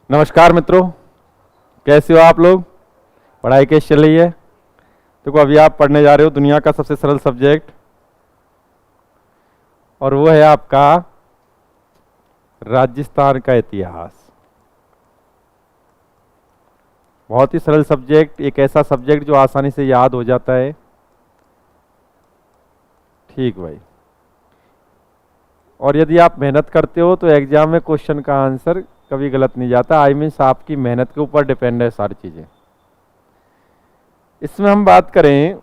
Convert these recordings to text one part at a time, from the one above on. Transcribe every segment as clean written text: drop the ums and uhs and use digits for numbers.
नमस्कार मित्रों, कैसे हो आप लोग? पढ़ाई कैसी चल रही है? देखो, अभी आप पढ़ने जा रहे हो दुनिया का सबसे सरल सब्जेक्ट, और वो है आपका राजस्थान का इतिहास। बहुत ही सरल सब्जेक्ट, एक ऐसा सब्जेक्ट जो आसानी से याद हो जाता है। ठीक भाई। और यदि आप मेहनत करते हो तो एग्जाम में क्वेश्चन का आंसर कभी गलत नहीं जाता। आई मीन्स आपकी मेहनत के ऊपर डिपेंड है सारी चीजें। इसमें हम बात करें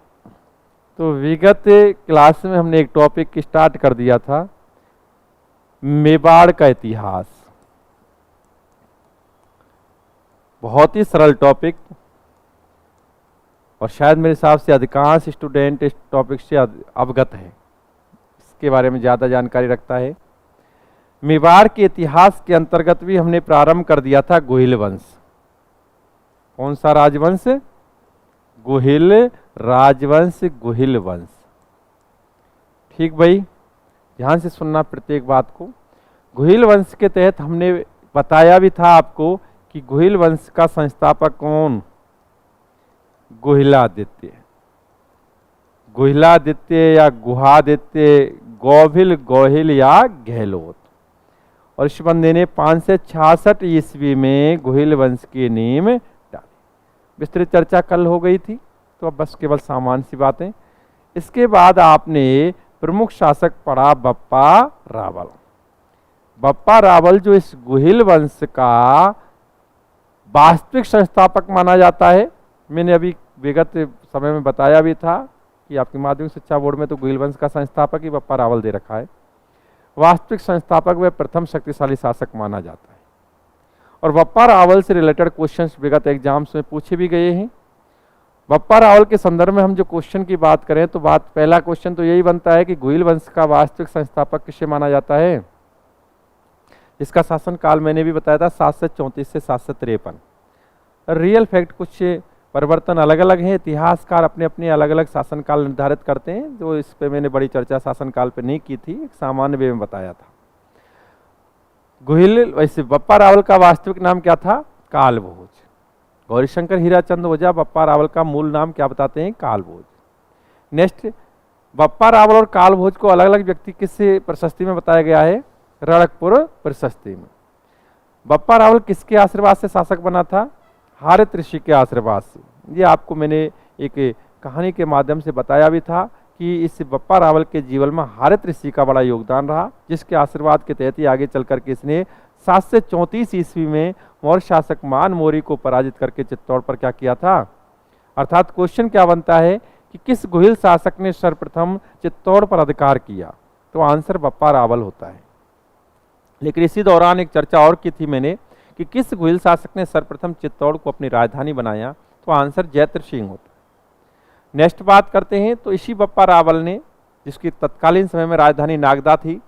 तो विगत क्लास में हमने एक टॉपिक स्टार्ट कर दिया था, मेवाड़ का इतिहास। बहुत ही सरल टॉपिक, और शायद मेरे हिसाब से अधिकांश स्टूडेंट इस टॉपिक से अवगत है, इसके बारे में ज़्यादा जानकारी रखता है। मेवाड़ के इतिहास के अंतर्गत भी हमने प्रारंभ कर दिया था गोहिल वंश। कौन सा राजवंश? गोहिल राजवंश, गोहिल वंश। ठीक भाई, ध्यान से सुनना प्रत्येक बात को। गोहिल वंश के तहत हमने बताया भी था आपको कि गोहिल वंश का संस्थापक कौन? गोहिलादित्य। गोहिलादित्य या गुहादित्य, गोभिल, गोहिल या गहलोत। और इस बंदे ने 566 ईस्वी में गोहिल वंश की नींव डाली। विस्तृत चर्चा कल हो गई थी, तो अब बस केवल सामान्य सी बातें। इसके बाद आपने प्रमुख शासक पढ़ा बप्पा रावल। बप्पा रावल जो इस गोहिल वंश का वास्तविक संस्थापक माना जाता है। मैंने अभी विगत समय में बताया भी था कि आपकी माध्यमिक शिक्षा बोर्ड में तो गोहिल वंश का संस्थापक ही बप्पा रावल दे रखा है। वास्तविक संस्थापक व प्रथम शक्तिशाली शासक माना जाता है। और बप्पा रावल से रिलेटेड क्वेश्चंस विगत एग्जाम्स में पूछे भी गए हैं। बप्पा रावल के संदर्भ में हम जो क्वेश्चन की बात करें तो पहला क्वेश्चन तो यही बनता है कि गोहिल वंश का वास्तविक संस्थापक किसे माना जाता है? इसका शासन काल मैंने भी बताया था 734 से 753। रियल फैक्ट कुछ परिवर्तन अलग अलग हैं, इतिहासकार अपने अपने अलग अलग शासनकाल निर्धारित करते हैं, जो इस पे मैंने बड़ी चर्चा शासनकाल पे नहीं की थी, एक सामान्य वे में बताया था। गोहिल वैसे बप्पा रावल का वास्तविक नाम क्या था? कालभोज। गौरीशंकर हीराचंद ओझा बप्पा रावल का मूल नाम क्या बताते हैं? कालभोज। नेक्स्ट, बप्पा रावल और कालभोज को अलग अलग व्यक्ति किस प्रशस्ति में बताया गया है? रणकपुर प्रशस्ति में। बप्पा रावल किसके आशीर्वाद से शासक बना था? हारित ऋषि के आशीर्वाद से। ये आपको मैंने एक कहानी के माध्यम से बताया भी था कि इस बप्पा रावल के जीवन में हारित ऋषि का बड़ा योगदान रहा, जिसके आशीर्वाद के तहत ही आगे चल करके इसने 734 ईस्वी में मौर्य शासक मान मौर्य को पराजित करके चित्तौड़ पर क्या किया था। अर्थात क्वेश्चन क्या बनता है कि किस गोहिल शासक ने सर्वप्रथम चित्तौड़ पर अधिकार किया? तो आंसर बप्पा रावल होता है। लेकिन इसी दौरान एक चर्चा और की थी मैंने कि किस गोहिल शासक ने सर्वप्रथम चित्तौड़ को अपनी राजधानी बनाया? तो आंसर जैत्र सिंह होता है। नेक्स्ट बात करते हैं तो इसी बप्पा रावल ने, जिसकी तत्कालीन समय में राजधानी नागदा थी,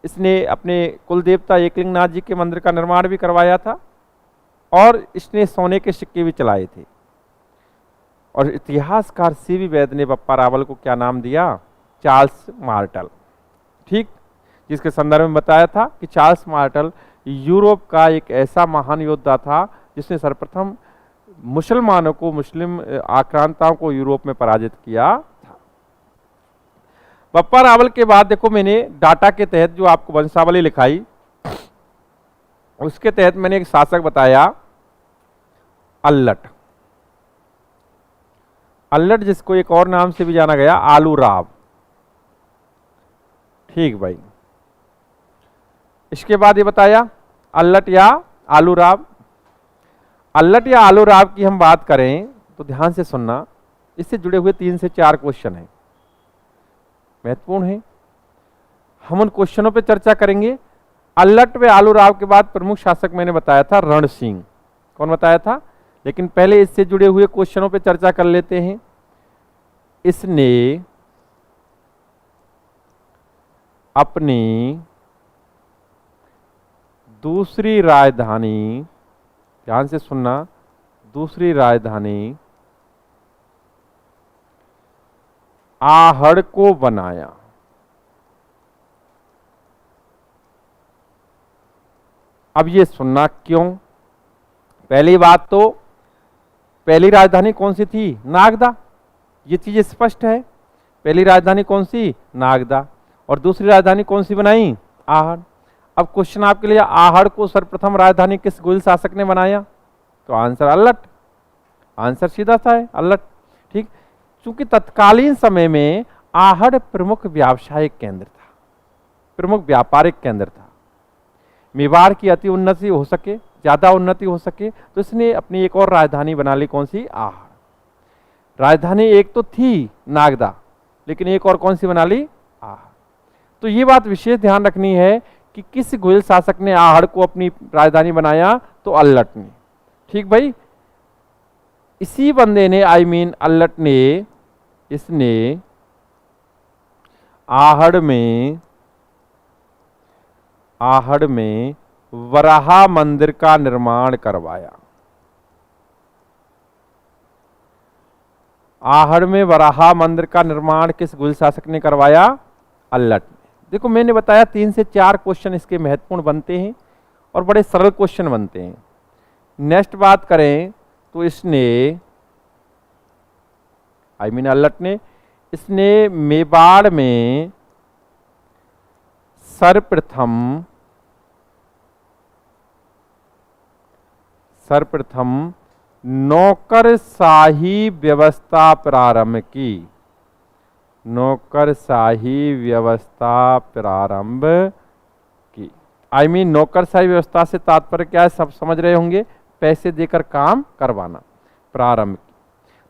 इसने अपने कुल देवता एकलिंगनाथ जी के मंदिर का निर्माण भी करवाया था, और इसने सोने के सिक्के भी चलाए थे। और इतिहासकार सीवी वैद ने बप्पा रावल को क्या नाम दिया? Charles mortal. ठीक, जिसके संदर्भ में बताया था कि चार्ल्स मार्टल यूरोप का एक ऐसा महान योद्धा था जिसने सर्वप्रथम मुसलमानों को, मुस्लिम आक्रांताओं को यूरोप में पराजित किया था। बप्पा रावल के बाद देखो, मैंने डाटा के तहत जो आपको वंशावली लिखाई, उसके तहत मैंने एक शासक बताया अल्लट। अल्लट, जिसको एक और नाम से भी जाना गया आलूराव। ठीक भाई, इसके बाद ये बताया अल्लट या आलूराव। अल्लट या आलूराव की हम बात करें तो ध्यान से सुनना, इससे जुड़े हुए 3 से 4 क्वेश्चन हैं, महत्वपूर्ण है। हम उन क्वेश्चनों पे चर्चा करेंगे। अल्लट व आलूराव के बाद प्रमुख शासक मैंने बताया था रण सिंह। कौन बताया था? लेकिन पहले इससे जुड़े हुए क्वेश्चनों पे चर्चा कर लेते हैं। इसने अपनी दूसरी राजधानी, ध्यान से सुनना, दूसरी राजधानी आहड़ को बनाया। अब ये सुनना क्यों। पहली बात तो पहली राजधानी कौन सी थी? नागदा, ये चीज स्पष्ट है। पहली राजधानी कौन सी? नागदा। और दूसरी राजधानी कौन सी बनाई? आहड़। अब क्वेश्चन आपके लिए, आहड़ को सर्वप्रथम राजधानी किस गुहिल शासक ने बनाया? तो आंसर अल्लट। आंसर सीधा सा है, अल्लट। ठीक, क्योंकि तत्कालीन समय में आहड़ प्रमुख व्यावसायिक केंद्र था, प्रमुख व्यापारिक केंद्र था। मेवाड़ की अति उन्नति हो सके, ज्यादा उन्नति हो सके, तो इसने अपनी एक और राजधानी बना ली। कौन सी? आहड़। राजधानी एक तो थी नागदा, लेकिन एक और कौन सी बना ली? आहड़। तो ये बात विशेष ध्यान रखनी है कि किस गुहिल शासक ने आहड़ को अपनी राजधानी बनाया? तो अल्लट ने। ठीक भाई, इसी बंदे ने, अल्लट ने, इसने आहड़ में वराहा मंदिर का निर्माण करवाया। आहड़ में वराहा मंदिर का निर्माण किस गुहिल शासक ने करवाया? अल्लट ने। देखो मैंने बताया 3 से 4 क्वेश्चन इसके महत्वपूर्ण बनते हैं और बड़े सरल क्वेश्चन बनते हैं। नेक्स्ट बात करें तो इसने, अल्लट ने, इसने मेवाड़ में सर्वप्रथम नौकरशाही व्यवस्था प्रारंभ की। नौकरशाही व्यवस्था प्रारंभ की। नौकरशाही व्यवस्था से तात्पर्य क्या है? सब समझ रहे होंगे, पैसे देकर काम करवाना। प्रारंभ की।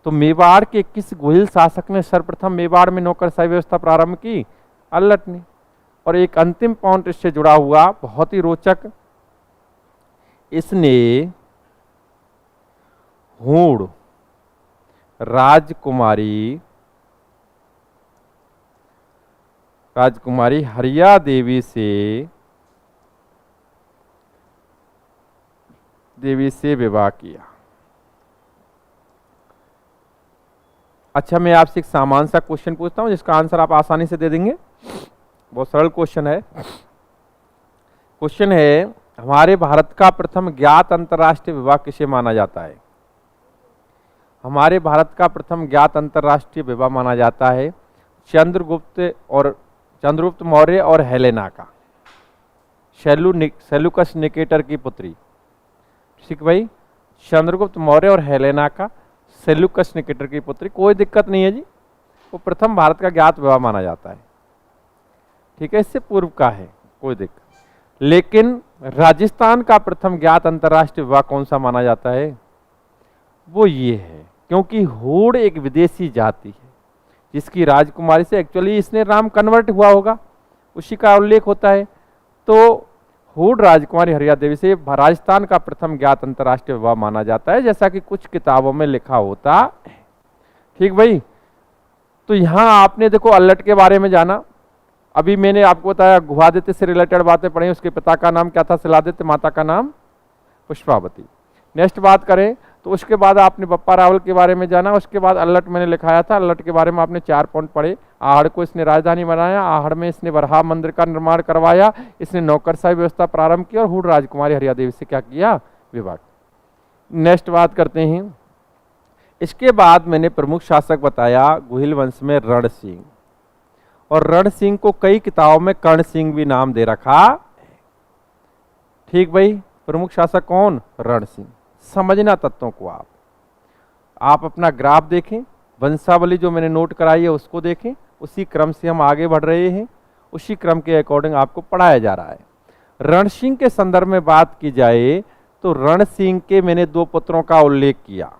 तो मेवाड़ के किस गुहिल शासक ने सर्वप्रथम मेवाड़ में नौकरशाही व्यवस्था प्रारंभ की? अल्लट ने। और एक अंतिम पॉइंट इससे जुड़ा हुआ, बहुत ही रोचक, इसने हूण राजकुमारी हरिया देवी से विवाह किया। अच्छा, मैं आपसे एक सामान्य सा क्वेश्चन पूछता हूं जिसका आंसर आप आसानी से दे देंगे। बहुत सरल क्वेश्चन है। क्वेश्चन है, हमारे भारत का प्रथम ज्ञात अंतर्राष्ट्रीय विवाह किसे माना जाता है? हमारे भारत का प्रथम ज्ञात अंतर्राष्ट्रीय विवाह माना जाता है चंद्रगुप्त मौर्य और हेलेना का, सेल्यूकस निकेटर की पुत्री। ठीक भाई, चंद्रगुप्त मौर्य और हेलेना का, सेल्यूकस निकेटर की पुत्री। कोई दिक्कत नहीं है जी, वो प्रथम भारत का ज्ञात विवाह माना जाता है। ठीक है, इससे पूर्व का है, कोई दिक्कत। लेकिन राजस्थान का प्रथम ज्ञात अंतर्राष्ट्रीय विवाह कौन सा माना जाता है? वो ये है, क्योंकि हूण एक विदेशी जाति है जिसकी राजकुमारी से, एक्चुअली इसने नाम कन्वर्ट हुआ होगा, उसी का उल्लेख होता है। तो हूण राजकुमारी हरिया देवी से राजस्थान का प्रथम ज्ञात अंतर्राष्ट्रीय विवाह माना जाता है, जैसा कि कुछ किताबों में लिखा होता है। ठीक भाई, तो यहां आपने देखो अल्लट के बारे में जाना। अभी मैंने आपको बताया गुहादित्य से रिलेटेड बातें पढ़ी। उसके पिता का नाम क्या था? शिलादित्य। माता का नाम पुष्पावती। नेक्स्ट बात करें तो उसके बाद आपने बप्पा रावल के बारे में जाना। उसके बाद अल्लट मैंने लिखाया था, अल्लट के बारे में आपने 4 पॉइंट पढ़े। आहड़ को इसने राजधानी बनाया, आहड़ में इसने वराहा मंदिर का निर्माण करवाया, इसने नौकरशाही व्यवस्था प्रारंभ की और हूण राजकुमारी हरिया देवी से क्या किया? विवाह। नेक्स्ट बात करते हैं। इसके बाद मैंने प्रमुख शासक बताया गुहिल वंश में रण सिंह, और रण सिंह को कई किताबों में कर्ण सिंह भी नाम दे रखा। ठीक भाई, प्रमुख शासक कौन? रण सिंह। समझना तत्वों को। आप अपना ग्राफ देखें, वंशावली जो मैंने नोट कराई है उसको देखें, उसी क्रम से हम आगे बढ़ रहे हैं, उसी क्रम के अकॉर्डिंग आपको पढ़ाया जा रहा है। रण सिंह के संदर्भ में बात की जाए तो रण सिंह के मैंने 2 पुत्रों का उल्लेख किया।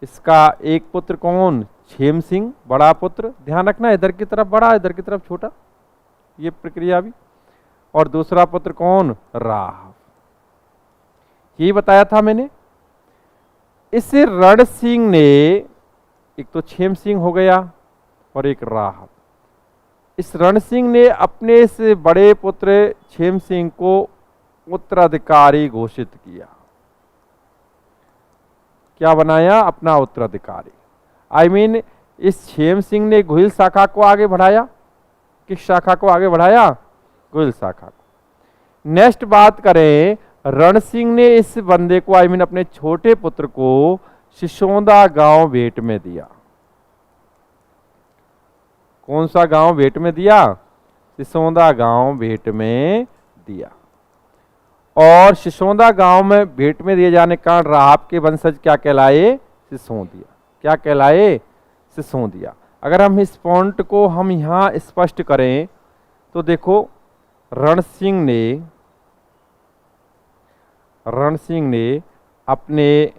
इसका एक पुत्र कौन? क्षेम सिंह, बड़ा पुत्र। ध्यान रखना, इधर की तरफ बड़ा, इधर की तरफ छोटा, ये प्रक्रिया भी। और दूसरा पुत्र कौन? राह। यही बताया था मैंने। इस रण सिंह ने, एक तो क्षेम सिंह हो गया और एक राह, इस रण सिंह ने अपने से बड़े पुत्र क्षेम सिंह को उत्तराधिकारी घोषित किया। क्या बनाया? अपना उत्तराधिकारी। इस क्षेम सिंह ने गुहिल शाखा को आगे बढ़ाया। किस शाखा को आगे बढ़ाया? गुहिल शाखा को। नेक्स्ट बात करें, रण सिंह ने इस बंदे को आई मीन अपने छोटे पुत्र को सिसोंदा गांव भेंट में दिया। कौन सा गांव भेंट में दिया? सिसोंदा गांव भेंट में दिया। और सिसोंदा गांव में भेंट में दिए जाने के कारण राहाब के वंशज क्या कहलाए? सिसोदिया। क्या कहलाए? सिसोदिया। अगर हम इस पॉइंट को हम यहां स्पष्ट करें तो देखो, रण सिंह ने अपने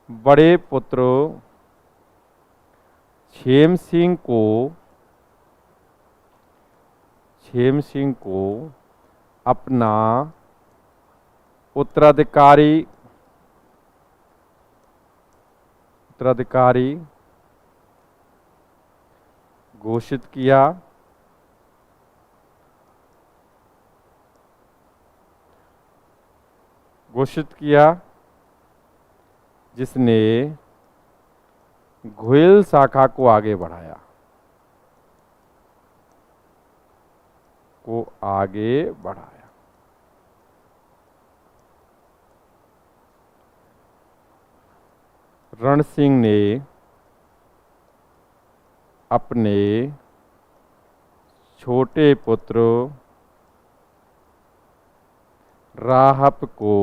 बड़े पुत्र छेम सिंह को अपना उत्तराधिकारी घोषित किया, जिसने घुइल शाखा को आगे बढ़ाया। रण सिंह ने अपने छोटे पुत्र राहब को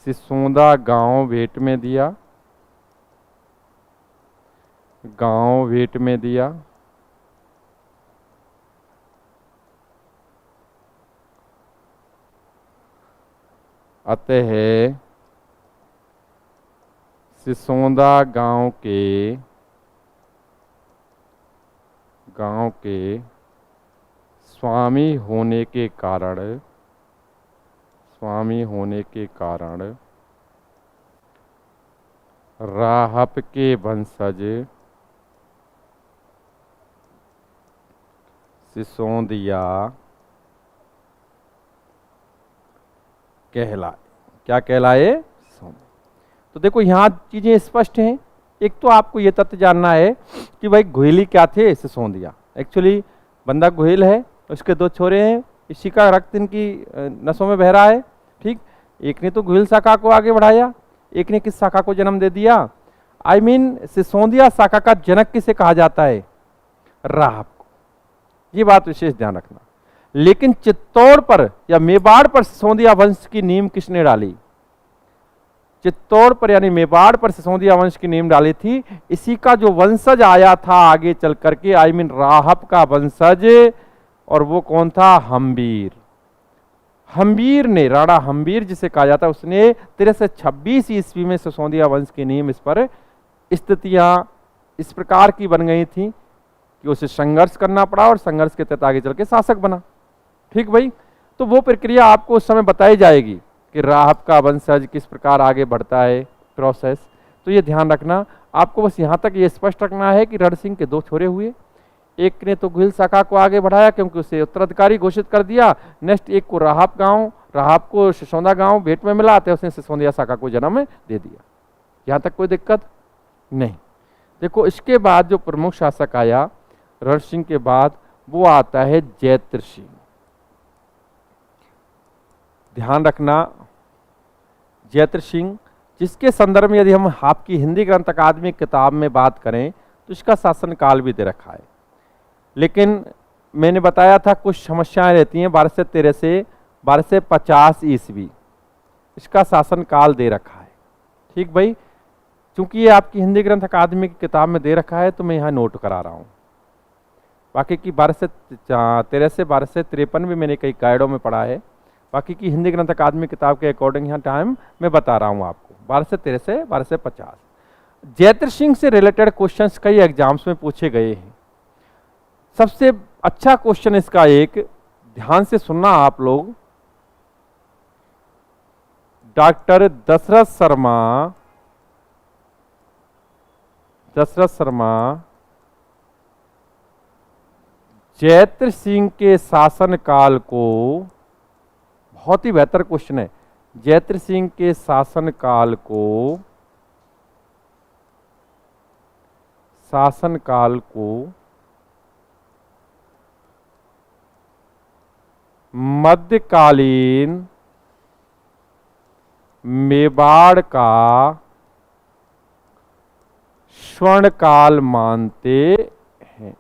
सिसोंदा गांव भेंट में दिया। अतः सिसोंदा गांव के स्वामी होने के कारण राहब के वंशज सिसोदिया कहलाए। क्या कहलाए? तो देखो यहां चीजें स्पष्ट हैं। एक तो आपको यह तथ्य जानना है कि भाई घुइली क्या थे? सिसोदिया। एक्चुअली बंदा घुइल है, उसके दो छोरे हैं, इसी का रक्त इनकी नसों में बह रहा है। ठीक, एक ने तो घुइल शाखा को आगे बढ़ाया, एक ने किस शाखा को जन्म दे दिया? आई मीन सिसोदिया शाखा का जनक किसे कहा जाता है? राहब को। ये बात विशेष ध्यान रखना। लेकिन चित्तौड़ पर या मेवाड़ पर सिसोदिया वंश की नींव किसने डाली? चित्तौड़ पर यानी मेवाड़ पर सिसोदिया वंश की नींव डाली थी। इसी का जो वंशज आया था आगे चल करके, आई मीन राहब का वंशज, और वो कौन था? हम्बीर ने, राणा हम्बीर जिसे कहा जाता है, उसने 1326 ईस्वी में सिसोदिया वंश की नींव, इस पर स्थितियां इस प्रकार की बन गई थी कि उसे संघर्ष करना पड़ा और संघर्ष के तहत आगे चल के शासक बना। ठीक भाई, तो वो प्रक्रिया आपको उस समय बताई जाएगी कि राहब का वंशज किस प्रकार आगे बढ़ता है, प्रोसेस। तो ये ध्यान रखना, आपको बस यहाँ तक ये स्पष्ट रखना है कि रण सिंह के दो छोरे हुए। एक ने तो घुइल शाखा को आगे बढ़ाया क्योंकि उसे उत्तराधिकारी घोषित कर दिया। नेक्स्ट एक को राहब को सिसोंदा गांव भेंट में मिला, तो उसने सिसोदिया शाखा को जन्म दे दिया। यहाँ तक कोई दिक्कत नहीं। देखो इसके बाद जो प्रमुख शासक आया रण सिंह के बाद, वो आता है जैत्र सिंह। ध्यान रखना, जैत्र सिंह, जिसके संदर्भ में यदि हम आपकी हिंदी ग्रंथ अकादमी किताब में बात करें तो इसका शासनकाल भी दे रखा है। लेकिन मैंने बताया था कुछ समस्याएं रहती हैं। 1213 से 1250 ईस्वी इसका शासनकाल दे रखा है। ठीक भाई, क्योंकि ये आपकी हिंदी ग्रंथ अकादमी की किताब में दे रखा है तो मैं यहाँ नोट करा रहा हूँ। बाकी की 1213 से 1253 भी मैंने कई गाइडों में पढ़ा है। बाकी की हिंदी ग्रंथ अकादमी किताब के अकॉर्डिंग यहाँ टाइम मैं बता रहा हूँ आपको। 1213 से 1250 जैत्र सिंह से रिलेटेड क्वेश्चंस कई एग्जाम्स में पूछे गए हैं। सबसे अच्छा क्वेश्चन इसका एक, ध्यान से सुनना आप लोग, डॉक्टर दशरथ शर्मा जैत्र सिंह के शासनकाल को, बहुत ही बेहतर क्वेश्चन है, जैत्र सिंह के शासनकाल को मध्यकालीन मेवाड़ का स्वर्ण काल मानते हैं।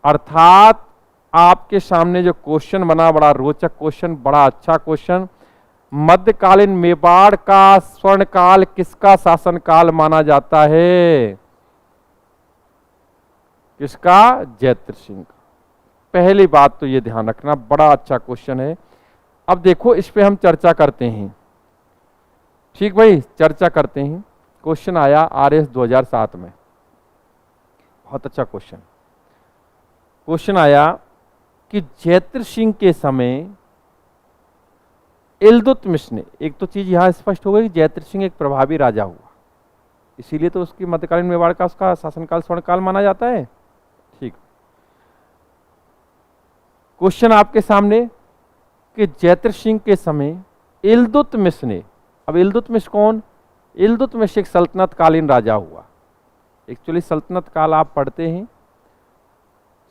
अर्थात आपके सामने जो क्वेश्चन बना, बड़ा रोचक क्वेश्चन, बड़ा अच्छा क्वेश्चन, मध्यकालीन मेवाड़ का स्वर्ण काल किसका शासन काल माना जाता है? किसका? जयद्रथ सिंह का। पहली बात तो ये ध्यान रखना, बड़ा अच्छा क्वेश्चन है। अब देखो इस पे हम चर्चा करते हैं। ठीक भाई, चर्चा करते हैं। क्वेश्चन आया आरएस 2007 में, बहुत अच्छा क्वेश्चन। क्वेश्चन आया कि जयद्रथ सिंह के समय इल्तुतमिश ने, एक तो चीज यहां स्पष्ट हो गई, जयद्रथ सिंह एक प्रभावी राजा हुआ, इसीलिए तो उसकी मध्यकालीन मेवाड़ का उसका शासनकाल स्वर्णकाल माना जाता है। ठीक, क्वेश्चन आपके सामने कि जयद्रथ सिंह के समय इल्तुतमिश ने, अब इल्तुतमिश कौन? इल्तुतमिश एक सल्तनत कालीन राजा हुआ। एक्चुअली सल्तनत काल आप पढ़ते हैं,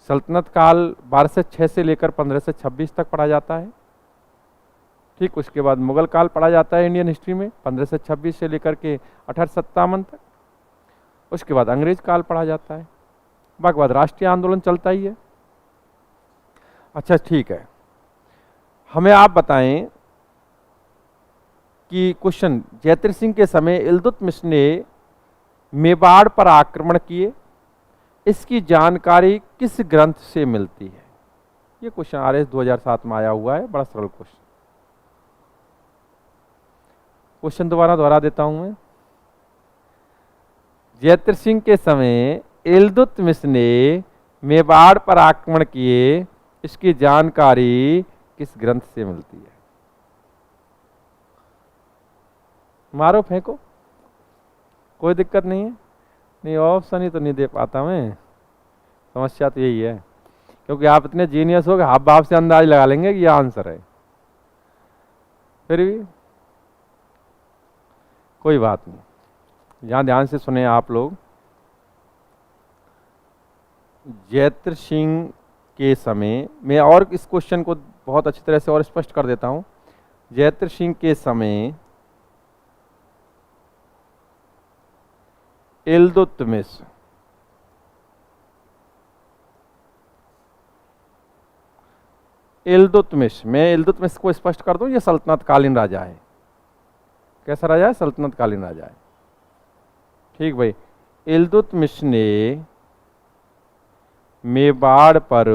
सल्तनत काल 1206 से लेकर 1526 तक पढ़ा जाता है। ठीक, उसके बाद मुगल काल पढ़ा जाता है इंडियन हिस्ट्री में 1526 से लेकर के 1857 तक। उसके बाद अंग्रेज काल पढ़ा जाता है, बाकी बाद राष्ट्रीय आंदोलन चलता ही है। अच्छा ठीक है, हमें आप बताएं कि क्वेश्चन, जयद्रथ सिंह के समय इल्तुतमिश ने मेवाड़ पर आक्रमण किए, इसकी जानकारी किस ग्रंथ से मिलती है? ये क्वेश्चन आरएस 2007 में आया हुआ है, बड़ा सरल क्वेश्चन। क्वेश्चन दोबारा दोहरा देता हूं मैं। जयद्रथ सिंह के समय इल्तुतमिश ने मेवाड़ पर आक्रमण किए, इसकी जानकारी किस ग्रंथ से मिलती है? मारो फेंको, कोई दिक्कत नहीं है। नहीं, ऑप्शन ही तो नहीं दे पाता मैं, समस्या तो यही है, क्योंकि आप इतने जीनियस हो कि हाफ बाप से अंदाज लगा लेंगे कि यह आंसर है। फिर भी कोई बात नहीं, यहां ध्यान से सुने आप लोग। जयद्रथ सिंह के समय, मैं और इस क्वेश्चन को बहुत अच्छी तरह से और स्पष्ट कर देता हूं। जयद्रथ सिंह के समय इल्तुतमिश मैं इल्तुतमिश को स्पष्ट कर दूं, ये सल्तनत कालीन राजा है। कैसा राजा है? सल्तनत कालीन राजा है। ठीक भाई, इल्तुतमिश ने मेवाड़ पर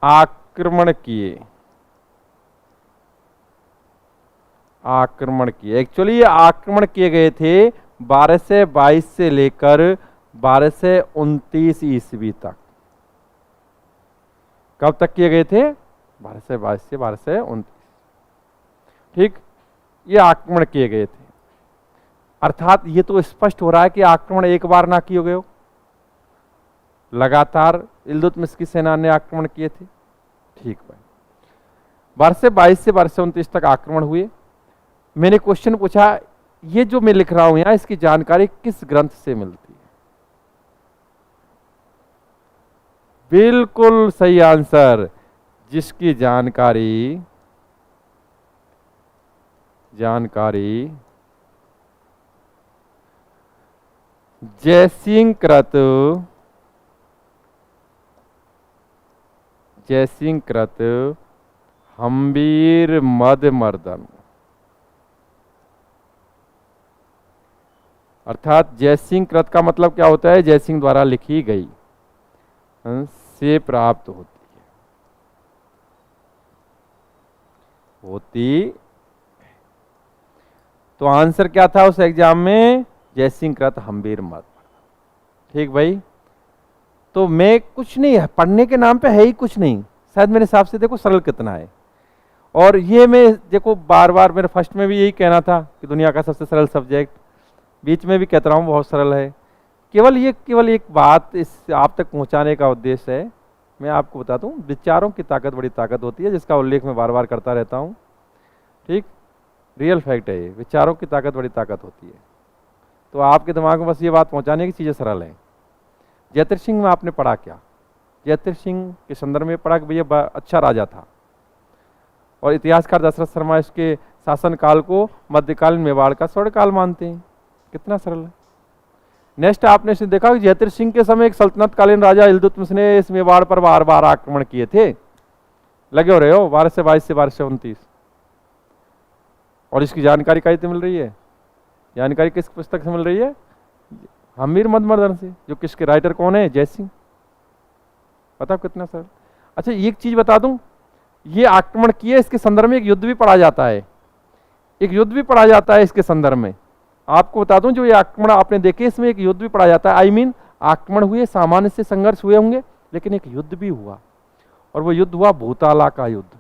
आक्रमण किए, एक्चुअली ये आक्रमण किए गए थे 1222 से लेकर 1229 ईस्वी तक। कब तक किए गए थे? 1222 से 1229। ठीक, ये आक्रमण किए गए थे। अर्थात ये तो स्पष्ट हो रहा है कि आक्रमण एक बार ना किए गए हो, लगातार इल्तुतमिश की सेना ने आक्रमण किए थे। ठीक भाई, 1222 से 1229 तक आक्रमण हुए। मैंने क्वेश्चन पूछा, ये जो मैं लिख रहा हूं यहां, इसकी जानकारी किस ग्रंथ से मिलती है? बिल्कुल सही आंसर, जिसकी जानकारी जयसिंह कृत हम्बीर मद मर्दन, अर्थात जयसिंह कृत का मतलब क्या होता है? जयसिंह द्वारा लिखी गई से प्राप्त होती। तो आंसर क्या था उस एग्जाम में? जयसिंह कृत हम्बीर मद। ठीक भाई, तो मैं कुछ नहीं है, पढ़ने के नाम पे है ही कुछ नहीं, शायद मेरे हिसाब से देखो सरल कितना है। और ये मैं देखो बार बार, मेरे फर्स्ट में भी यही कहना था कि दुनिया का सबसे सरल सब्जेक्ट, बीच में भी कहता रहा हूँ बहुत सरल है। केवल एक बात इस आप तक पहुंचाने का उद्देश्य है। मैं आपको बताता हूँ, विचारों की ताकत बड़ी ताकत होती है, जिसका उल्लेख मैं बार बार करता रहता हूँ। ठीक, रियल फैक्ट है ये, विचारों की ताकत बड़ी ताकत होती है। तो आपके दिमाग में बस ये बात पहुंचाने की चीज़ें सरल हैं। जयद्रथ सिंह में आपने पढ़ा क्या? जयद्रथ सिंह के संदर्भ में पढ़ा कि भैया अच्छा राजा था, और इतिहासकार दशरथ शर्मा इसके शासनकाल को मध्यकालीन मेवाड़ का स्वर्णकाल मानते हैं। कितना सरल है। नेक्स्ट आपने इसे देखा कि जयद्रथ सिंह के समय एक सल्तनतकालीन राजा इल्तुतमिश ने इस मेवाड़ पर बार बार आक्रमण किए थे। लगे हो रहे हो 1222 से 1229। और इसकी जानकारी कहीं से मिल रही है? जानकारी किस पुस्तक से मिल रही है? हमीर मधुमर्दन से। जो किसके राइटर कौन है? जय सिंह। पता कितना सरल। अच्छा एक चीज बता दूं, ये आक्रमण किए इसके संदर्भ में एक युद्ध भी पढ़ा जाता है, एक युद्ध भी पढ़ा जाता है इसके संदर्भ में। आपको बता दूं जो ये आक्रमण आपने देखे इसमें एक युद्ध भी पढ़ा जाता है। आई मीन आक्रमण हुए, सामान्य से संघर्ष हुए होंगे, लेकिन एक युद्ध भी हुआ, और वो युद्ध हुआ भूताला का युद्ध।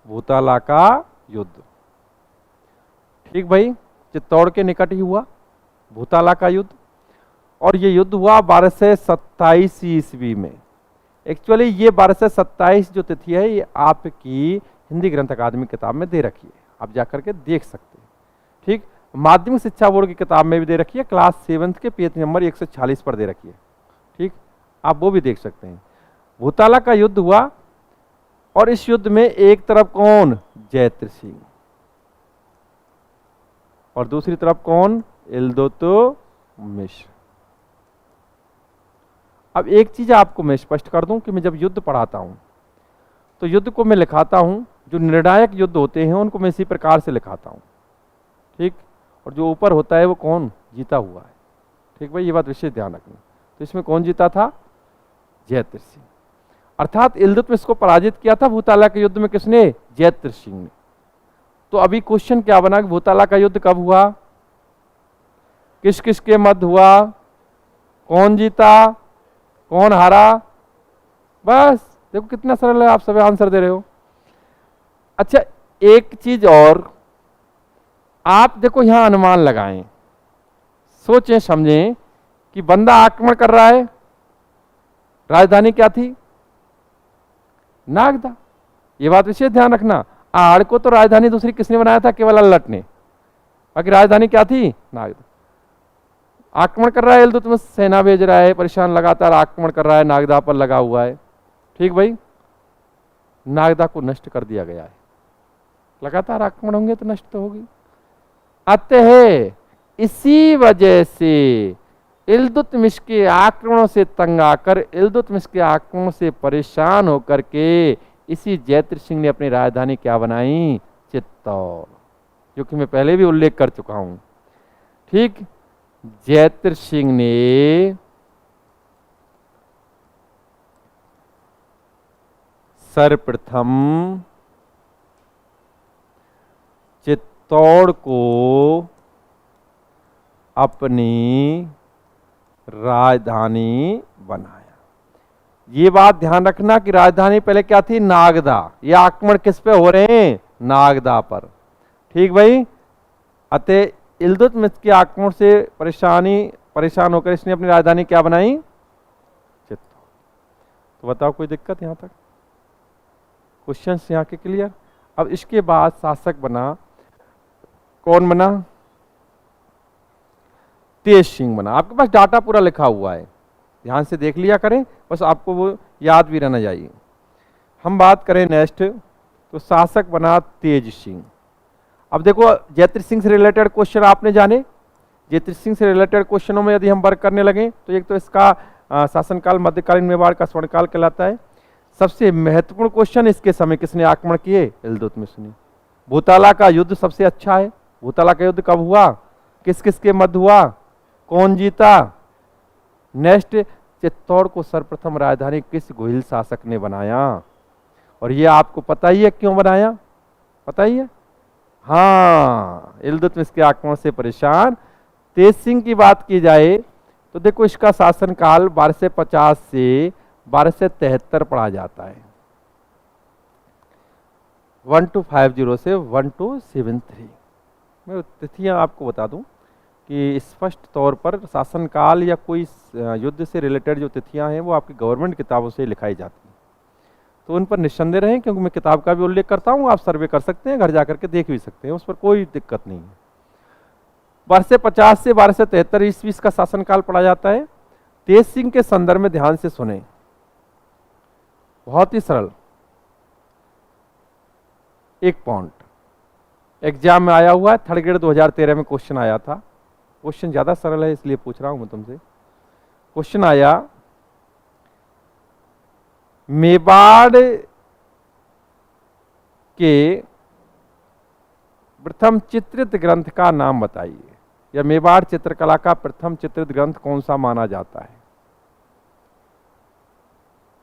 भूताला का युद्ध, ठीक भाई, चित्तौड़ के निकट ही हुआ भूताला का युद्ध। और ये युद्ध हुआ 1227 ईस्वी में। एक्चुअली ये 1227 जो तिथि है ये आपकी हिंदी ग्रंथ अकादमी किताब में दे रखी है, आप जाकर के देख सकते हैं। ठीक, माध्यमिक शिक्षा बोर्ड की किताब में भी दे रखी है, क्लास 7 के पेज नंबर 146 पर दे रखी है। ठीक, आप वो भी देख सकते हैं। भूताला का युद्ध हुआ, और इस युद्ध में एक तरफ कौन? जयद्रथ सिंह, और दूसरी तरफ कौन? इल्तुतमिश। अब एक चीज आपको मैं स्पष्ट कर दूं कि मैं जब युद्ध पढ़ाता हूं तो युद्ध को मैं लिखाता हूं, जो निर्णायक युद्ध होते हैं उनको मैं इसी प्रकार से लिखाता हूं। ठीक, और जो ऊपर होता है वो कौन? जीता हुआ है। ठीक भाई, ये बात विशेष ध्यान रखना। तो इसमें कौन जीता था? जयद्रथ सिंह। अर्थात इल्तुतमिश को पराजित किया था भूताला के युद्ध में किसने? जयद्रथ सिंह ने। तो अभी क्वेश्चन क्या बना कि भूताला का युद्ध कब हुआ, किस किस के मध्य हुआ, कौन जीता, कौन हारा? बस देखो कितना सरल है, आप सभी आंसर दे रहे हो। अच्छा एक चीज और, आप देखो यहां अनुमान लगाएं, सोचें समझें कि बंदा आक्रमण कर रहा है, राजधानी क्या थी? नागदा। ये बात विशेष ध्यान रखना। आड़ को तो राजधानी दूसरी किसने बनाया था? केवल अल्लट ने। बाकी राजधानी क्या थी? नागदा। आक्रमण कर रहा है इल्तुतमिश, सेना भेज रहा है, परेशान लगातार आक्रमण कर रहा है, नागदा पर लगा हुआ है। ठीक भाई, नागदा को नष्ट कर दिया गया है। लगातार आक्रमण होंगे तो नष्ट तो होगी। अतः इसी वजह से इल्तुतमिश के आक्रमणों से तंग आकर, इल्तुतमिश के आक्रमणों से परेशान होकर के इसी जयद्रथ सिंह ने अपनी राजधानी क्या बनाई? चित्तौड़, जो कि मैं पहले भी उल्लेख कर चुका हूं। ठीक, जयद्रथ सिंह ने सर्वप्रथम चित्तौड़ को अपनी राजधानी बनाया। ये बात ध्यान रखना कि राजधानी पहले क्या थी? नागदा। ये आक्रमण किस पे हो रहे हैं? नागदा पर। ठीक भाई, अतः इल्तुतमिश के आक्रमण से परेशान होकर इसने अपनी राजधानी क्या बनाई? चित्तौड़। तो बताओ कोई दिक्कत यहां तक? क्वेश्चन यहाँ के क्लियर? अब इसके बाद शासक बना, कौन बना? तेज सिंह बना। आपके पास डाटा पूरा लिखा हुआ है, ध्यान से देख लिया करें, बस आपको वो याद भी रहना चाहिए। हम बात करें नेक्स्ट, तो शासक बना तेज सिंह। अब देखो जयद्रथ सिंह से रिलेटेड क्वेश्चन आपने जाने, जयद्रथ सिंह से रिलेटेड क्वेश्चनों में यदि हम वर्क करने लगे तो एक तो इसका शासनकाल मध्यकालीन मेवाड़ का स्वर्णकाल कहलाता है। सबसे महत्वपूर्ण क्वेश्चन, इसके समय किसने आक्रमण किए? इल्तुतमिश ने। भूताला का युद्ध सबसे अच्छा है। भूताला का युद्ध कब हुआ? किस किस के मध्य हुआ? कौन जीता? नेक्स्ट, चित्तौड़ को सर्वप्रथम राजधानी किस गोहिल शासक ने बनाया? और ये आपको पता ही है क्यों बनाया? पता ही है? हाँ, इल्तुतमिश के आक्रमण से परेशान। तेज सिंह की बात की जाए तो देखो इसका शासनकाल 1250 से 1273 पढ़ा जाता है। 1250 से 1273। मैं तिथियां आपको बता दूं कि स्पष्ट तौर पर शासनकाल या कोई युद्ध से रिलेटेड जो तिथियां हैं वो आपकी गवर्नमेंट किताबों से लिखाई जाती हैं, तो उन पर निस्संदेह रहें, क्योंकि मैं किताब का भी उल्लेख करता हूं, आप सर्वे कर सकते हैं, घर जाकर के देख भी सकते हैं, उस पर कोई दिक्कत नहीं है। 1250 से 1273 ईस्वी का शासनकाल पढ़ा जाता है। तेज सिंह के संदर्भ में ध्यान से सुने, बहुत ही सरल, एक पॉइंट एग्जाम में आया हुआ है, थर्ड ग्रेड 2013 में क्वेश्चन आया था। क्वेश्चन ज्यादा सरल है इसलिए पूछ रहा हूं मैं तुमसे। क्वेश्चन आया, मेवाड़ के प्रथम चित्रित ग्रंथ का नाम बताइए, या मेवाड़ चित्रकला का प्रथम चित्रित ग्रंथ कौन सा माना जाता है।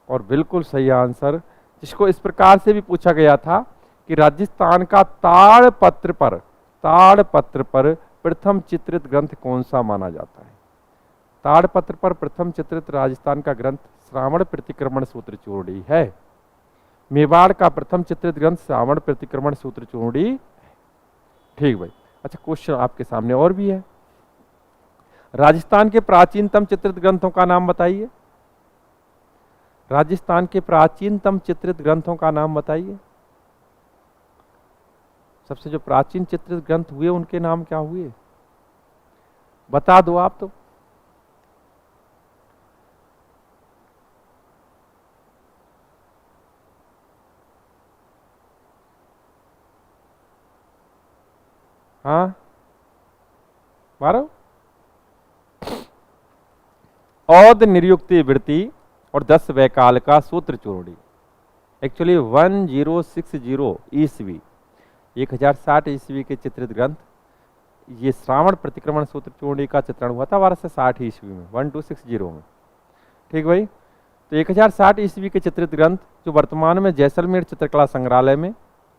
और बिल्कुल सही आंसर, जिसको इस प्रकार से भी पूछा गया था कि राजस्थान का ताड़पत्र पर प्रथम चित्रित ग्रंथ कौन सा माना जाता है। ताड़पत्र पर प्रथम चित्रित राजस्थान का ग्रंथ श्रावण प्रतिक्रमण सूत्र चूड़ी है। मेवाड़ का प्रथम चित्रित ग्रंथ श्रावण प्रतिक्रमण सूत्र चूड़ी। ठीक भाई। अच्छा, क्वेश्चन आपके सामने और भी है, राजस्थान के प्राचीनतम चित्रित ग्रंथों का नाम बताइए। राजस्थान के प्राचीनतम चित्रित ग्रंथों का नाम बताइए। सबसे जो प्राचीन चित्रित ग्रंथ हुए उनके नाम क्या हुए, बता दो आप तो। हाँ, मारो। औद निरुक्ति वृत्ति और 10 वैकाल का सूत्र चूड़ी। एक्चुअली 1060 ईस्वी, 1060 ईस्वी के चित्रित ग्रंथ, ये श्रावण प्रतिक्रमण सूत्र चूड़ी का चित्रण हुआ था 1260 ईस्वी में, 1260 में। ठीक भाई। तो 1060 ईस्वी के चित्रित ग्रंथ जो वर्तमान में जैसलमेर चित्रकला संग्रहालय में,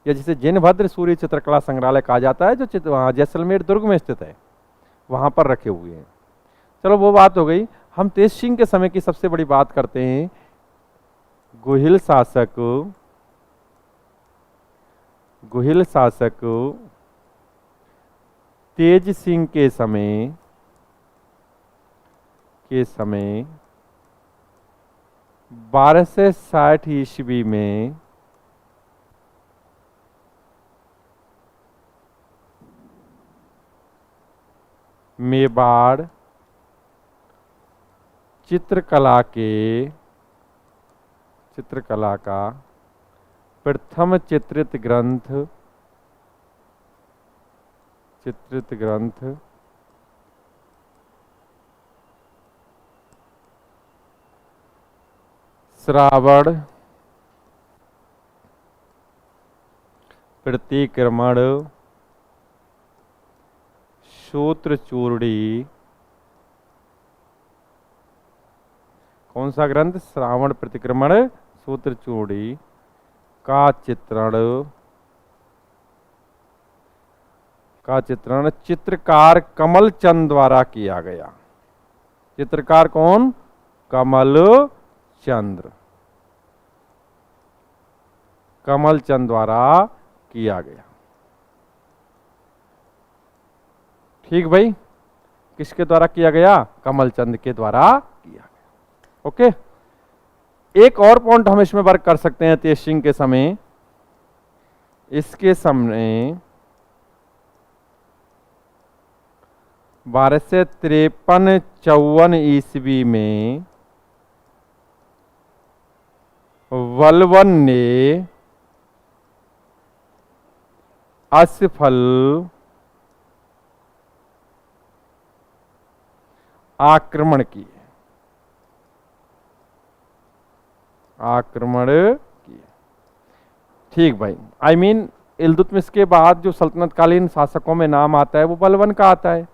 या जिसे जिनभद्र सूर्य चित्रकला संग्रहालय कहा जाता है, जो वहाँ जैसलमेर दुर्ग में स्थित है, वहां पर रखे हुए हैं। चलो वो बात हो गई। हम तेज सिंह के समय की सबसे बड़ी बात करते हैं। गुहिल शासक तेज सिंह के समय 1260 ईस्वी में मेवाड़ चित्रकला का प्रथम चित्रित ग्रंथ श्रावण प्रतिक्रमण सूत्र चूड़ी। कौन सा ग्रंथ? श्रावण प्रतिक्रमण सूत्र चूड़ी का चित्रण चित्रकार कमल चंद द्वारा किया गया। चित्रकार कौन? कमल चंद द्वारा किया गया। ठीक भाई, किसके द्वारा किया गया? कमल चंद के द्वारा किया गया। ओके, एक और पॉइंट हम इसमें वर्क कर सकते हैं। तेज सिंह के समय, इसके समय 1253-54 ईस्वी में वल्लवन ने असफल आक्रमण किए। ठीक भाई, आई मीन इल्तुतमिश के बाद जो सल्तनतकालीन शासकों में नाम आता है वो बलवन का आता है।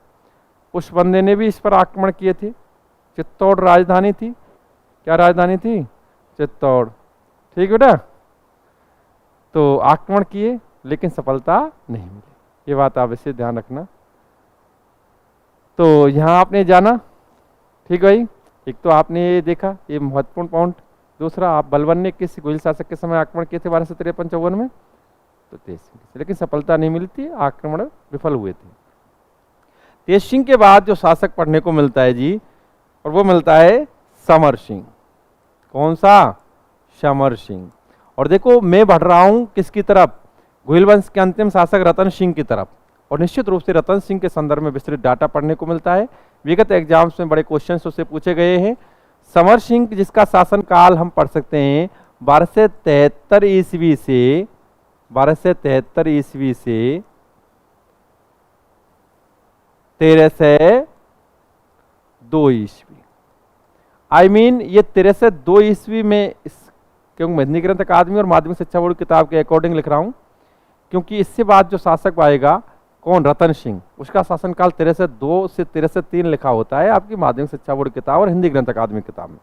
उस बंदे ने भी इस पर आक्रमण किए थे। चित्तौड़ राजधानी थी। क्या राजधानी थी? चित्तौड़। ठीक बेटा, तो आक्रमण किए लेकिन सफलता नहीं मिली। ये बात आप इसे ध्यान रखना। तो यहां आपने जाना। ठीक भाई, एक तो आपने ये देखा, ये महत्वपूर्ण पॉइंट। दूसरा, आप बलवन ने किस गुहिल शासक के समय आक्रमण किए थे 1253-54 में? तो तेज सिंह, लेकिन सफलता नहीं मिली थी, आक्रमण विफल हुए थे। तेज सिंह के बाद जो शासक पढ़ने को मिलता है जी, और वो मिलता है समर सिंह। कौन सा? समर सिंह। और देखो मैं बढ़ रहा हूं किसकी तरफ? गुहिल वंश के अंतिम शासक रतन सिंह की तरफ। और निश्चित रूप से रतन सिंह के संदर्भ में विस्तृत डाटा पढ़ने को मिलता है। विगत एग्जाम्स में बड़े क्वेश्चंस उससे पूछे गए हैं। समर सिंह जिसका शासनकाल हम पढ़ सकते हैं 1273 ईस्वी से 1273 ईस्वी से 1302 ईस्वी। आई मीन ये 1302 ईस्वी में क्योंकि मेदिनी ग्रंथ अकादमी और माध्यमिक शिक्षा बोर्ड किताब के अकॉर्डिंग लिख रहा हूं, क्योंकि इससे बाद जो शासक आएगा कौन, रतन सिंह, उसका शासनकाल 1302 से 1303 लिखा होता है आपकी माध्यमिक शिक्षा बोर्ड किताब और हिंदी ग्रंथ अकादमी किताब में।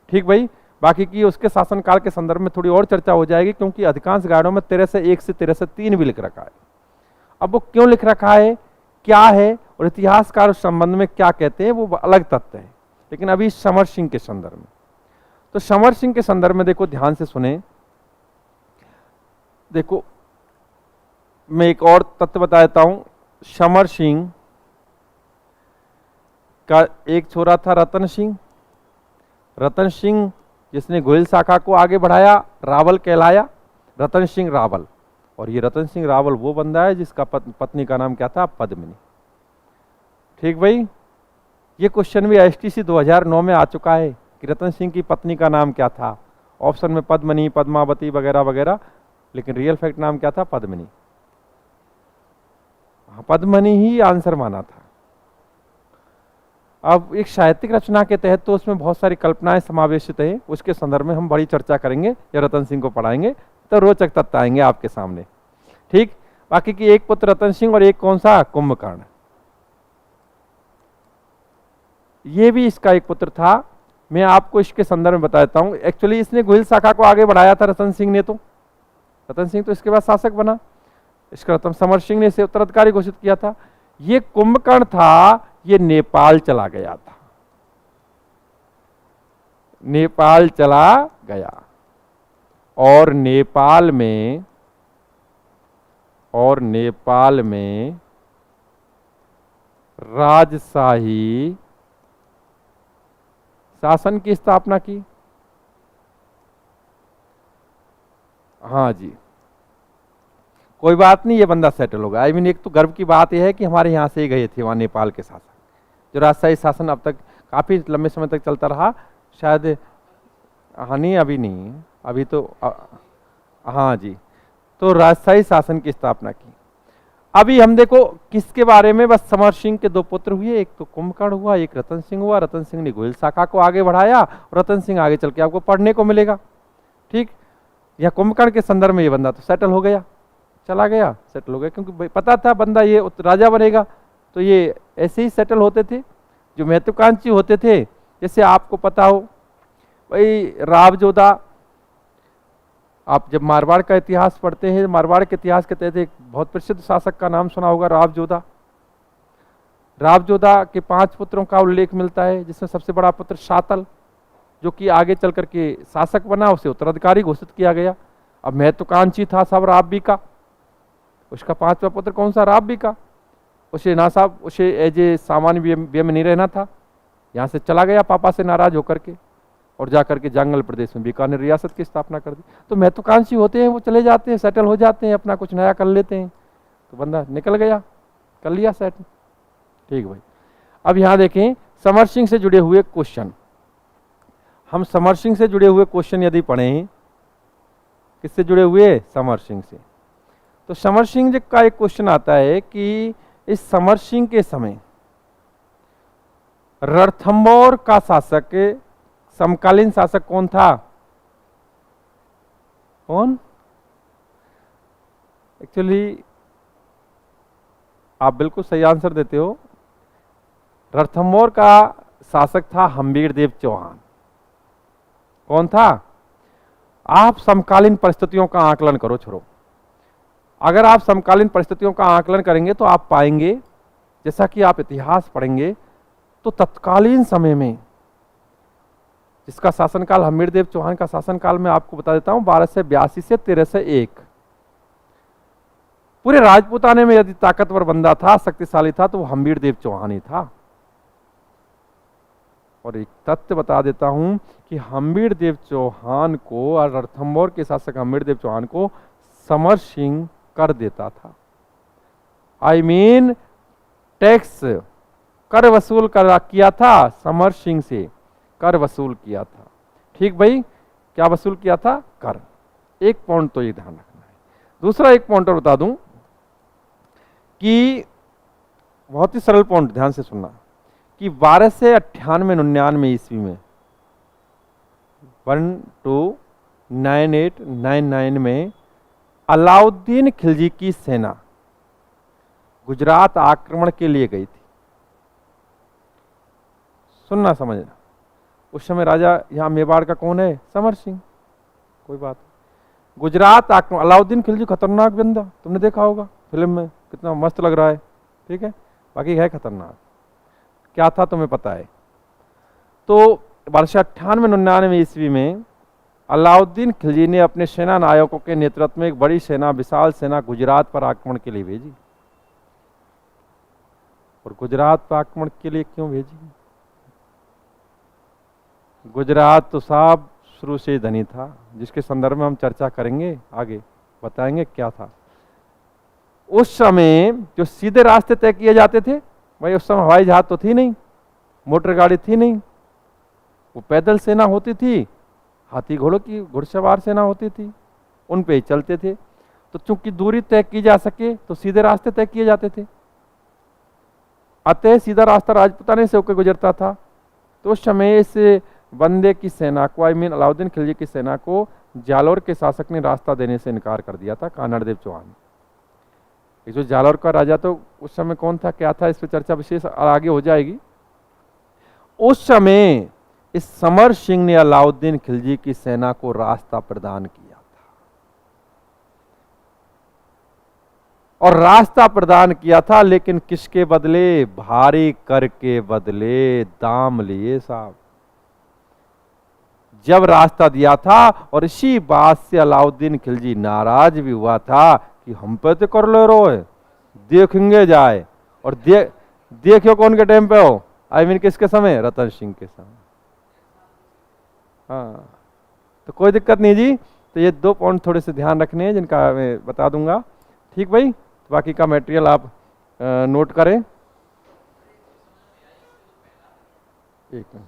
ठीक भाई, बाकी की उसके शासनकाल के संदर्भ में थोड़ी और चर्चा हो जाएगी, क्योंकि अधिकांश गाइडों में 1301 से 1303 भी लिख रखा है। अब वो क्यों लिख रखा है, क्या है और इतिहासकार उस संबंध में क्या कहते हैं, वो अलग तथ्य है। लेकिन अभी समर सिंह के संदर्भ में, तो समर सिंह के संदर्भ में देखो, ध्यान से सुने। देखो मैं एक और तथ्य बता देता हूं। समर सिंह का एक छोरा था रतन सिंह। रतन सिंह जिसने गोयल शाखा को आगे बढ़ाया, रावल कहलाया, रतन सिंह रावल। और ये रतन सिंह रावल वो बंदा है जिसका पत्नी का नाम क्या था, पद्मिनी। ठीक भाई, ये क्वेश्चन भी एसटीसी 2009 में आ चुका है कि रतन सिंह की पत्नी का नाम क्या था। ऑप्शन में पद्मनी, पद्मावती वगैरह वगैरह, लेकिन रियल फैक्ट नाम क्या था, पद्मिनी। पद्मनी ही आंसर माना था। अब एक साहित्यिक रचना के तहत तो उसमें बहुत सारी कल्पनाएं समावेशित हैं, उसके संदर्भ में हम बड़ी चर्चा करेंगे या रतन सिंह को पढ़ाएंगे तो रोचक तथ्य आएंगे आपके सामने। ठीक, बाकी की एक पुत्र रतन सिंह और एक कौन सा, कुंभकर्ण। ये भी इसका एक पुत्र था। मैं आपको इसके संदर्भ में बता देता हूं। एक्चुअली इसने गोहिल शाखा को आगे बढ़ाया था रतन सिंह ने, तो रतन सिंह तो इसके बाद शासक बना। इसका रतन समर सिंह ने इसे उत्तराधिकारी घोषित किया था। ये कुंभकर्ण था, ये नेपाल चला गया था, नेपाल चला गया और नेपाल में राजशाही शासन की स्थापना की। हाँ जी, कोई बात नहीं, ये बंदा सेटल होगा। आई मीन एक तो गर्व की बात यह है कि हमारे यहाँ से ही गए थे वहाँ नेपाल के शासक। जो राजशाही शासन अब तक काफ़ी लंबे समय तक चलता रहा, शायद, हाँ नहीं अभी नहीं, अभी तो हाँ जी, तो राजशाही शासन की स्थापना की। अभी हम देखो किसके बारे में, बस समर सिंह के दो पुत्र हुए, एक तो कुंभकर्ण हुआ, एक रतन सिंह हुआ। रतन सिंह ने गोयल शाखा को आगे बढ़ाया और रतन सिंह आगे चल के आपको पढ़ने को मिलेगा। ठीक, यह कुंभकर्ण के संदर्भ में ये बंदा तो सेटल हो गया, चला गया, सेटल हो गया, क्योंकि पता था बंदा ये राजा बनेगा। तो ये ऐसे ही सेटल होते थे जो महत्वाकांक्षी होते थे। जैसे आपको पता हो भाई रावजोधा, आप जब मारवाड़ का इतिहास पढ़ते हैं, मारवाड़ के इतिहास के तहत एक बहुत प्रसिद्ध शासक का नाम सुना होगा, रावजोधा। रावजोधा के 5 पुत्रों का उल्लेख मिलता है, जिसमें सबसे बड़ा पुत्र शातल, जो कि आगे चल करके शासक बना, उसे उत्तराधिकारी घोषित किया गया। अब महत्वाकांक्षी था सब राबी का, उसका 5वां पुत्र कौन सा, राबी का। उसे ना साहब, उसे एज ए सामान्य व्यय में नहीं रहना था, यहाँ से चला गया पापा से नाराज होकर के और जाकर के जंगल प्रदेश में बीकानेर रियासत की स्थापना कर दी। तो महत्वाकांक्षी होते हैं, वो चले जाते हैं, सेटल हो जाते हैं, अपना कुछ नया कर लेते हैं। तो बंदा निकल गया, कर लिया सेटल। ठीक भाई, अब यहाँ देखें समर सिंह से जुड़े हुए क्वेश्चन। हम समर सिंह से जुड़े हुए क्वेश्चन यदि पढ़ें, किससे जुड़े हुए, समर सिंह से, तो समर सिंह का एक क्वेश्चन आता है कि इस समर सिंह के समय रणथंभौर का शासक, समकालीन शासक कौन था, कौन? एक्चुअली आप बिल्कुल सही आंसर देते हो। रणथंभौर का शासक था हम्बीर देव चौहान। कौन था? आप समकालीन परिस्थितियों का आकलन करो छोरो। अगर आप समकालीन परिस्थितियों का आकलन करेंगे तो आप पाएंगे, जैसा कि आप इतिहास पढ़ेंगे, तो तत्कालीन समय में जिसका शासनकाल हम्बीर देव चौहान का शासनकाल में आपको बता देता हूं 1282 से 1301, पूरे राजपूताने में यदि ताकतवर बंदा था, शक्तिशाली था, तो वो हम्बीर देव चौहान ही था। और एक तथ्य बता देता हूं कि हम्बीर देव चौहान को और रणथंभौर के शासक हम्बीर देव चौहान को समर सिंह कर देता था। आई मीन टैक्स, कर वसूल किया था समर सिंह से, कर वसूल किया था। ठीक भाई, क्या वसूल किया था? कर। एक पॉइंट तो ये ध्यान रखना है। दूसरा एक पॉइंट और बता दूं कि बहुत ही सरल पॉइंट, ध्यान से सुनना, कि 1298 ईस्वी में 129899 में अलाउद्दीन खिलजी की सेना गुजरात आक्रमण के लिए गई थी। सुनना समझना, उस समय राजा यहां मेवाड़ का कौन है? समर सिंह। कोई बात, गुजरात आक्रमण, अलाउद्दीन खिलजी खतरनाक बंदा, तुमने देखा होगा फिल्म में, कितना मस्त लग रहा है, ठीक है, बाकी है खतरनाक। क्या था तुम्हें पता है? तो 1298-99 ईस्वी में अलाउद्दीन खिलजी ने अपने सेना नायकों के नेतृत्व में एक बड़ी सेना, विशाल सेना गुजरात पर आक्रमण के लिए भेजी। और गुजरात पर आक्रमण के लिए क्यों भेजी? गुजरात तो साहब शुरू से धनी था, जिसके संदर्भ में हम चर्चा करेंगे आगे, बताएंगे क्या था। उस समय जो सीधे रास्ते तय किए जाते थे, भाई उस समय हवाई जहाज तो थी नहीं, मोटर गाड़ी थी नहीं, वो पैदल सेना होती थी, हाथी घोड़ों की घुड़सवार सेना होती थी, उन पे ही चलते थे। तो चूंकि दूरी तय की जा सके तो सीधे रास्ते तय किए जाते थे, अतः सीधा रास्ता राजपुताने से होकर गुजरता था। तो उस समय इस बंदे की सेना को, आई मीन अलाउद्दीन खिलजी की सेना को, जालौर के शासक ने रास्ता देने से इनकार कर दिया था, कानड़देव चौहान। ये जो जालौर का राजा, तो उस समय कौन था, क्या था, इस पर चर्चा विशेष आगे हो जाएगी। उस समय इस समर सिंह ने अलाउद्दीन खिलजी की सेना को रास्ता प्रदान किया था, और रास्ता प्रदान किया था, लेकिन किसके बदले? भारी कर के बदले, दाम लिए साहब। जब रास्ता दिया था, और इसी बात से अलाउद्दीन खिलजी नाराज भी हुआ था कि हम पे तो कर ले रो है, देखेंगे जाए। और देखियो कौन के टाइम पे हो, आई मीन किसके समय? रतन सिंह के समय। हाँ, तो कोई दिक्कत नहीं जी। तो ये 2 पॉइंट थोड़े से ध्यान रखने हैं, जिनका मैं बता दूंगा, ठीक भाई। तो बाकी का मटेरियल आप नोट करें। एक मिनट।